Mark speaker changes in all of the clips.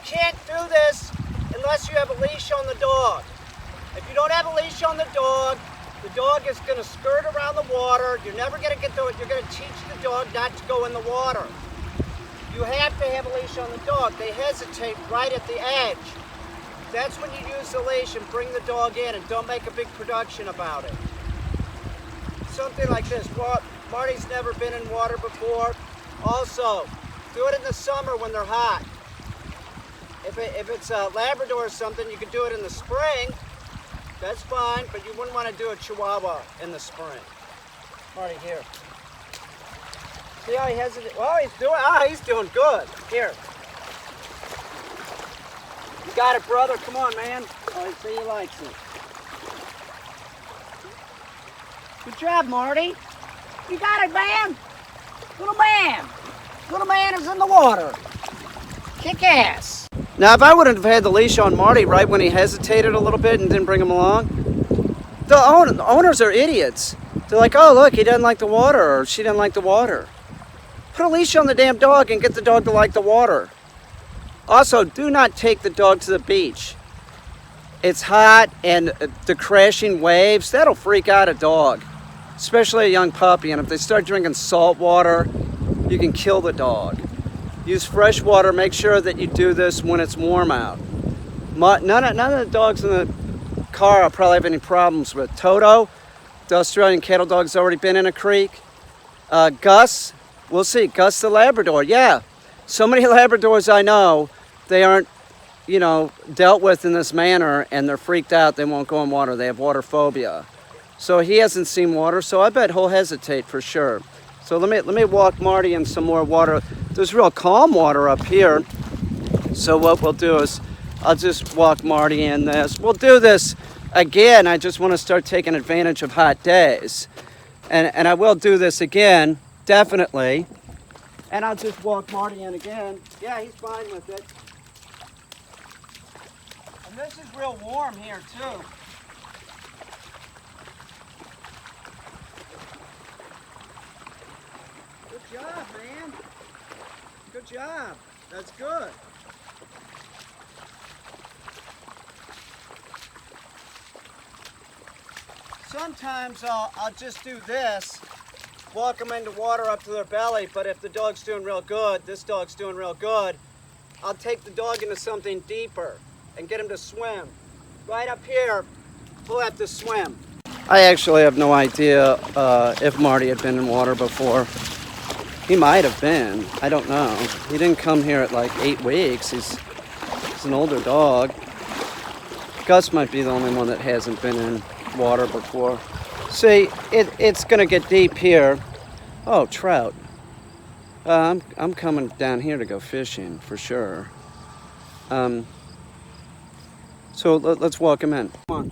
Speaker 1: can't do this unless you have a leash on the dog. If you don't have a leash on the dog is going to skirt around the water. You're never going to get to it. You're going to teach the dog not to go in the water. You have to have a leash on the dog. They hesitate right at the edge. That's when you use the leash and bring the dog in, and don't make a big production about it. Something like this. Well, Marty's never been in water before. Also, do it in the summer when they're hot. If it's a Labrador or something, you can do it in the spring. That's fine, but you wouldn't want to do a Chihuahua in the spring. Marty, here. See how he hesitates? Well, he's doing good. Here. You got it, brother. Come on, man. Oh, see, he likes it. Good job, Marty. You got it, man. Little man. Little man is in the water. Kick ass. Now, if I wouldn't have had the leash on Marty right when he hesitated a little bit and didn't bring him along, the owners are idiots. They're like, oh, look, he doesn't like the water, or she doesn't like the water. Put a leash on the damn dog and get the dog to like the water. Also, do not take the dog to the beach. It's hot, and the crashing waves, that'll freak out a dog, especially a young puppy. And if they start drinking salt water, you can kill the dog. Use fresh water. Make sure that you do this when it's warm out. None of the dogs in the car will probably have any problems with. Toto, the Australian cattle dog's already been in a creek. Gus, we'll see. Gus the Labrador, yeah. So many Labradors I know, they aren't, dealt with in this manner, and they're freaked out. They won't go in water. They have water phobia. So he hasn't seen water, so I bet he'll hesitate for sure. So let me walk Marty in some more water. There's real calm water up here. So what we'll do is I'll just walk Marty in this. We'll do this again. I just want to start taking advantage of hot days. And I will do this again, definitely. And I'll just walk Marty in again. Yeah, he's fine with it. And this is real warm here, too. Good job, man. Good job. That's good. Sometimes I'll just do this, walk them into water up to their belly, but if the dog's doing real good, this dog's doing real good, I'll take the dog into something deeper and get him to swim. Right up here, he'll have to swim. I actually have no idea if Marty had been in water before. He might have been. I don't know. He didn't come here at like 8 weeks. He's an older dog. Gus might be the only one that hasn't been in water before. See, it's gonna get deep here. Oh, trout. I'm coming down here to go fishing for sure. So let's walk him in. Come on.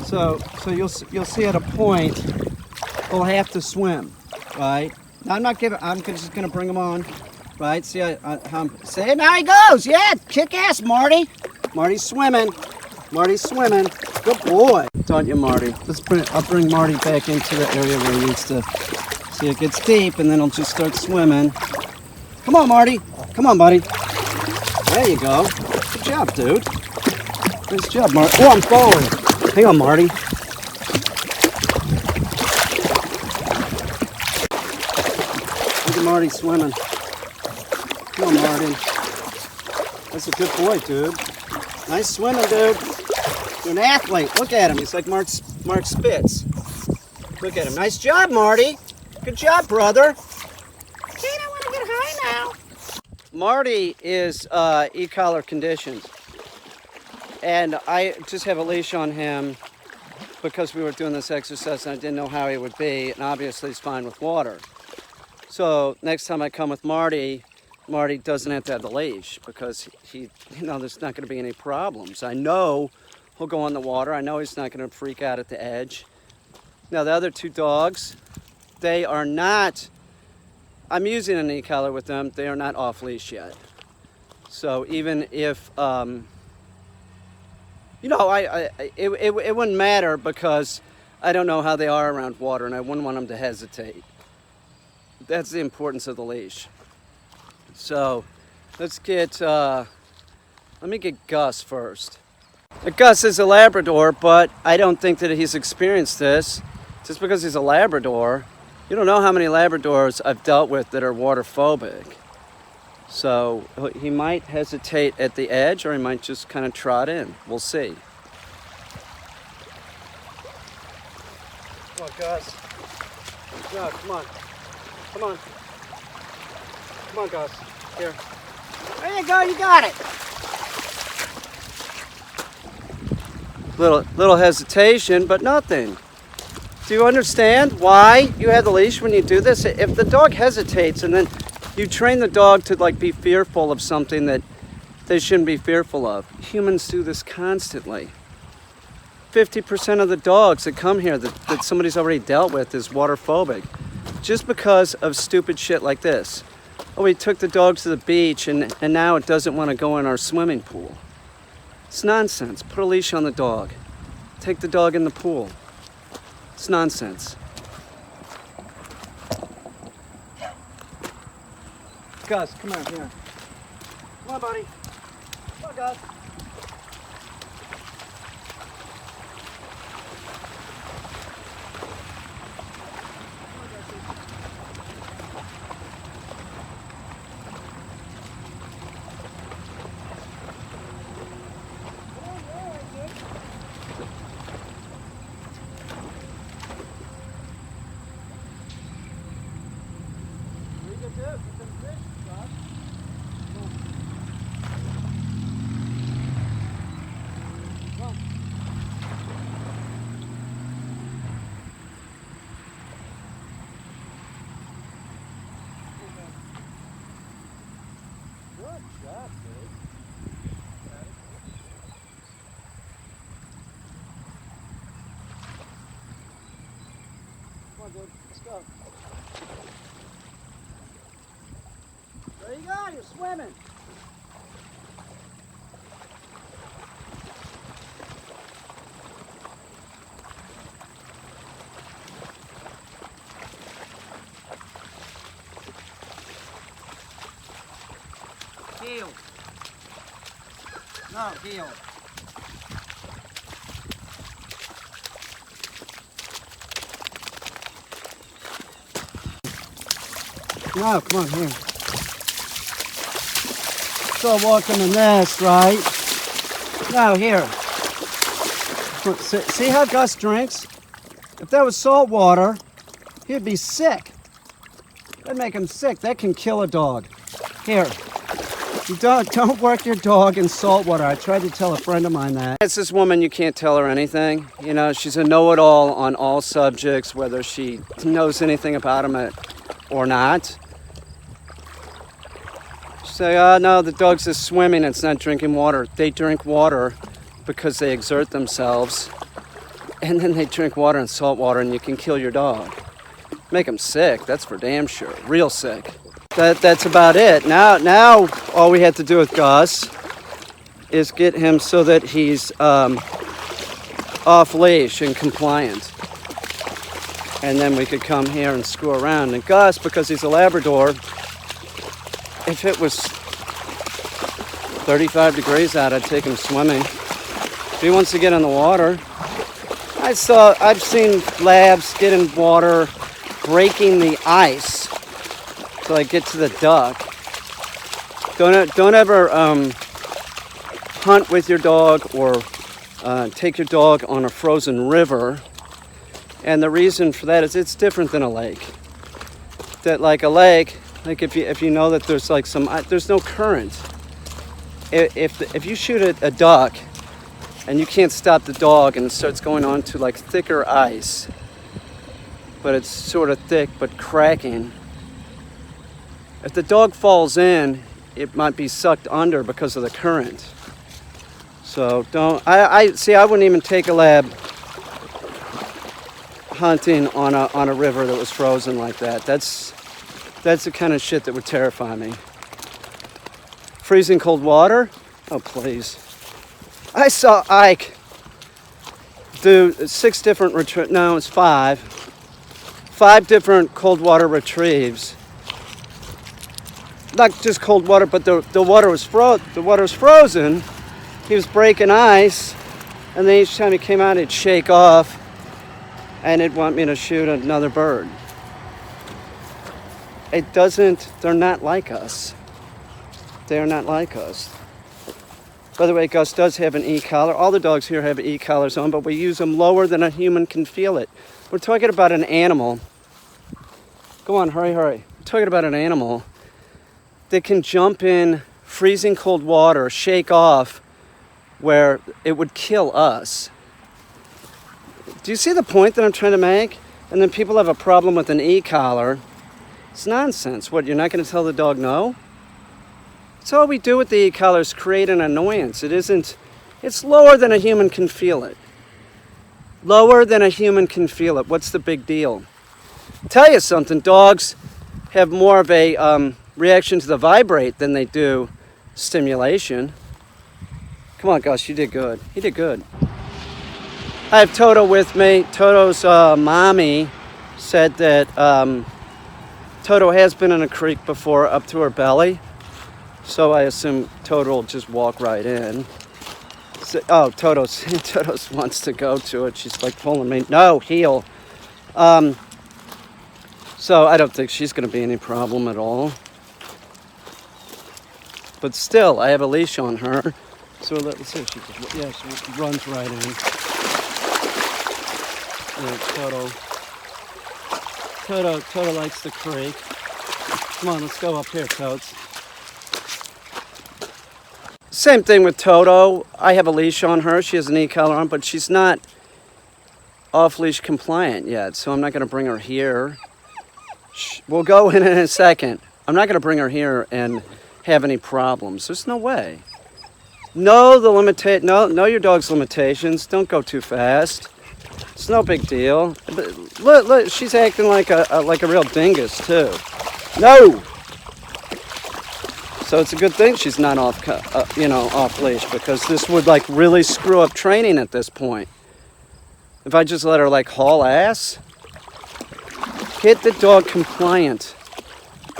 Speaker 1: So you'll see at a point he'll have to swim, right? Now I'm just gonna bring him on, right? See how I'm saying? Now he goes. Yeah, kick ass, Marty. Marty's swimming. Marty's swimming. Good boy. Don't you, Marty? I'll bring Marty back into the area where he needs to. See, it gets deep, and then he'll just start swimming. Come on, Marty. Come on, buddy. There you go. Good job, dude. Nice job, Marty. Oh, I'm falling. Hang on, Marty. Look at Marty swimming. Come on, Marty. That's a good boy, dude. Nice swimming, dude. You're an athlete. Look at him. He's like Mark Spitz. Look at him. Nice job, Marty. Good job, brother. Caine, I want to get high now. Marty is e-collar conditioned. And I just have a leash on him because we were doing this exercise and I didn't know how he would be. And obviously he's fine with water. So next time I come with Marty, Marty doesn't have to have the leash because there's not going to be any problems. I know he'll go on the water. I know he's not going to freak out at the edge. Now the other two dogs, they are not, I'm using an e-collar with them, they are not off leash yet. So even if, it wouldn't matter because I don't know how they are around water and I wouldn't want them to hesitate. That's the importance of the leash. So Let's get, let me get Gus first. Gus is a Labrador, but I don't think that he's experienced this. Just because he's a Labrador, you don't know how many Labradors I've dealt with that are water phobic. So he might hesitate at the edge, or he might just kind of trot in. We'll see. Come on, Gus. No, come on. Come on. Come on, Gus. Here. There you go, you got it. Little hesitation, but nothing. Do you understand why you have the leash when you do this? If the dog hesitates and then you train the dog to like be fearful of something that they shouldn't be fearful of. Humans do this constantly. 50% of the dogs that come here that somebody's already dealt with is water phobic. Just because of stupid shit like this. Oh, we took the dog to the beach and now it doesn't want to go in our swimming pool. It's nonsense. Put a leash on the dog. Take the dog in the pool. It's nonsense. Gus, come on, here. Come on, buddy. Come on, Gus. Let's go. There you go, you're swimming. Heel. No, heel. No, come on, here. So walking the nest, right? Now, here. See how Gus drinks? If that was salt water, he'd be sick. That'd make him sick. That can kill a dog. Here. You don't work your dog in salt water. I tried to tell a friend of mine that. It's this woman, you can't tell her anything. You know, she's a know-it-all on all subjects, whether she knows anything about them or not. Say, oh no, the dog's just swimming, it's not drinking water. They drink water because they exert themselves, and then they drink water and salt water, and you can kill your dog. Make them sick, that's for damn sure, real sick. That's about it. Now all we had to do with Gus is get him so that he's off leash and compliant. And then we could come here and screw around. And Gus, because he's a Labrador, if it was 35 degrees out, I'd take him swimming. If he wants to get in the water, I've seen labs get in water, breaking the ice till I get to the duck. Don't ever hunt with your dog or take your dog on a frozen river. And the reason for that is it's different than a lake. That like a lake, like if you know that there's like there's no current. If you shoot a duck and you can't stop the dog and it starts going on to like thicker ice, but it's sort of thick but cracking. If the dog falls in, it might be sucked under because of the current. So I wouldn't even take a lab hunting on a river that was frozen like that. That's the kind of shit that would terrify me. Freezing cold water? Oh, please. I saw Ike do 6 different no, it's 5. 5 different cold water retrieves not just cold water, but the water was frozen. He was breaking ice, and then each time he came out, he'd shake off, and it'd want me to shoot another bird. They're not like us. They are not like us. By the way, Gus does have an e-collar. All the dogs here have e-collars on, but we use them lower than a human can feel it. We're talking about an animal. Go on, hurry. We're talking about an animal that can jump in freezing cold water, shake off, where it would kill us. Do you see the point that I'm trying to make? And then people have a problem with an e-collar. It's nonsense. What, you're not going to tell the dog no? That's all we do with the e-collars, create an annoyance. It's lower than a human can feel it. Lower than a human can feel it. What's the big deal? Tell you something, dogs have more of a reaction to the vibrate than they do stimulation. Come on, Gus, you did good. He did good. I have Toto with me. Toto's mommy said that Toto has been in a creek before up to her belly. So I assume Toto will just walk right in. So, Toto wants to go to it. She's like pulling me. No, heel. So I don't think she's going to be any problem at all. But still, I have a leash on her. So let's see if she runs right in. Yeah, Toto likes the creek. Come on, let's go up here, Totes. Same thing with Toto. I have a leash on her. She has an e-collar on, but she's not off-leash compliant yet, so I'm not going to bring her here. We'll go in a second. I'm not going to bring her here and have any problems. There's no way. Know your dog's limitations. Don't go too fast. It's no big deal. But look, she's acting like a real dingus too. No. So it's a good thing she's not off leash, because this would like really screw up training at this point. If I just let her like haul ass, get the dog compliant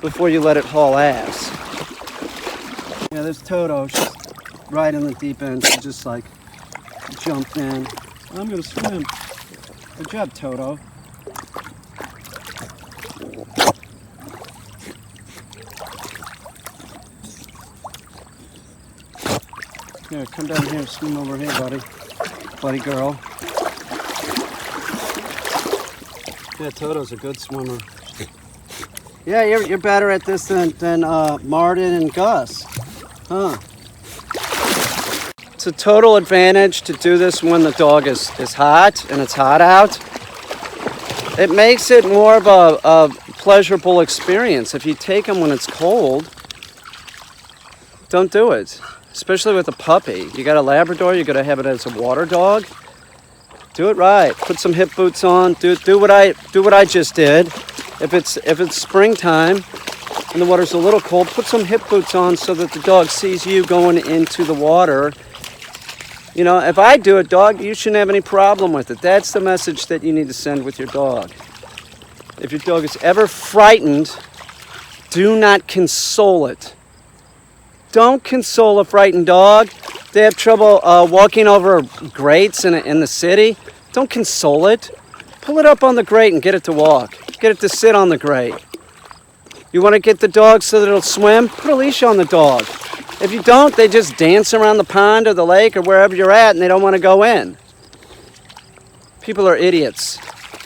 Speaker 1: before you let it haul ass. Yeah, there's Toto. She's right in the deep end. She just like jumped in. I'm gonna swim. Good job, Toto. Here, come down here, swim over here, buddy girl. Yeah, Toto's a good swimmer. Yeah, you're better at this than Martin and Gus, huh? It's a total advantage to do this when the dog is hot and it's hot out. It makes it more of a pleasurable experience. If you take them when it's cold, don't do it. Especially with a puppy. You got a Labrador, you got to have it as a water dog. Do it right. Put some hip boots on. Do what I just did. If it's springtime and the water's a little cold, put some hip boots on so that the dog sees you going into the water. You know, if I do it, dog, you shouldn't have any problem with it. That's the message that you need to send with your dog. If your dog is ever frightened, do not console it. Don't console a frightened dog. They have trouble walking over grates in the city. Don't console it. Pull it up on the grate and get it to walk. Get it to sit on the grate. You want to get the dog so that it'll swim? Put a leash on the dog. If you don't, they just dance around the pond or the lake or wherever you're at, and they don't want to go in. People are idiots.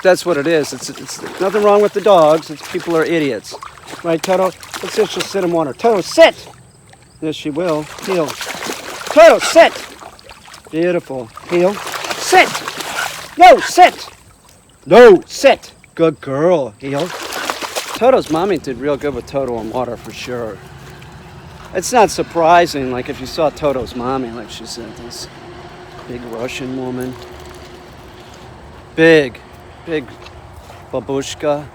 Speaker 1: That's what it is. It's nothing wrong with the dogs. It's people are idiots. Right, Toto? Let's see if she'll sit in water. Toto, sit! Yes, she will. Heel. Toto, sit! Beautiful. Heel. Sit! No, sit! No, sit! Good girl. Heel. Toto's mommy did real good with Toto in water for sure. It's not surprising, like if you saw Toto's mommy, like she said, this big Russian woman. Big babushka.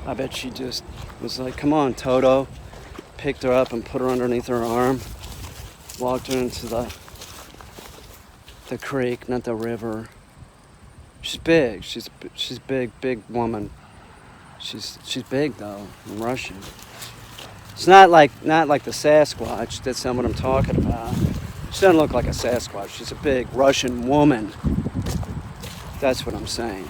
Speaker 1: I bet she just was like, come on, Toto. Picked her up and put her underneath her arm. Walked her into the creek, not the river. She's big. She's big woman. She's big though, in Russian. It's not like the Sasquatch. That's not what I'm talking about. She doesn't look like a Sasquatch. She's a big Russian woman. That's what I'm saying.